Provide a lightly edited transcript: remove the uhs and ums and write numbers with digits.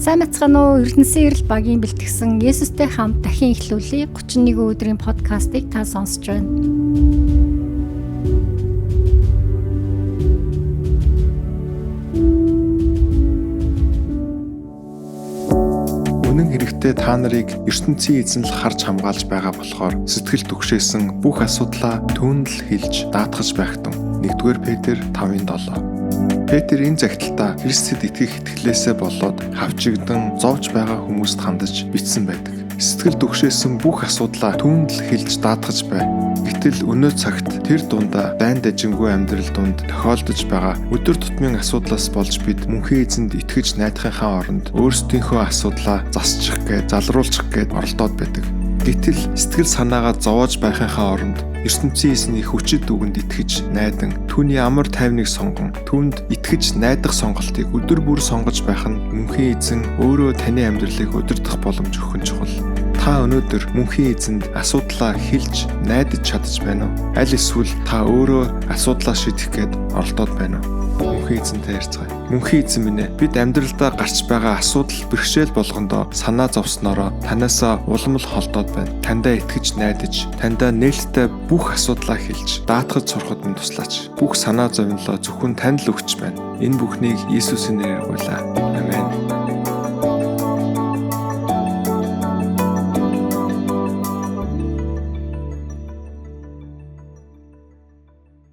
Сайн бацгаана уу? Эрдэнэсийн эрэл багийн бэлтгэсэн Есүстэй хамт дахин эхлүүлээ 31 өдрийн подкастыг та сонсож байна. Үнэн хэрэгтээ та нарыг ертөнцийн эзэн л харж хамгаалж байгаа болохоор сэтгэл түгшээсэн бүх асуудлаа түүнд л хэлж даатгаж байхтун. 1-р Петр 5:7. Петр энэ загталтаа Христэд итгэх итгэлээсээ болоод хавчигдан зовж байгаа хүмүүст хандаж бичсэн байдаг. Сэтгэл түгшээсэн бүх асуудлаа түүнд л хэлж даатгаж бай. Гэтэл өнөө цагт тэр дундаа дайн дажингүй амьдрал дунд тохиолдож байгаа өдөр тутмын асуудлаас болж бид мөнхийн эзэнд итгэж найдахынхаа оронд өөрсдийнхөө асуудлаа засчих гээд залруулчих гээд оролдоод байдаг. Гэтэл сэтгэл санаагаа зовоож байхынхаа оронд ертөнцийн эзний хүчит үгэнд итгэж найдан түүний амар тайвныг сонгон түүнд итгэж найдах сонголтыг өдөр бүр сонгож байх нь мөнхийн эзэн өөрөө таны амьдралыг удирдах боломж өгөх нь чухал. Та өнөөдөр мөнхийн эзэнд асуудлаа хэлж найдаж чадаж байна уу? Аль эсвэл та өөрөө асуудлаа шийдэх гээд оролдоод байна уу? Мөнхийн эзэнтэй ярьцгаая. Мөнхийн эзэн минь ээ, бид амьдралдаа гарч байгаа асуудал бэрхшээл болгондоо санаа зовсноороо танаасаа уламл холдоод байна. Тандаа итгэж найдаж, тандаа нээлттэй бүх асуудлаа хэлж, даатгаж сурахад минь туслаач. Бүх санаа зовнилоо зөвхөн танд л өгч байна. Энэ бүхнийг Иесусийн нэрээр гуйлаа.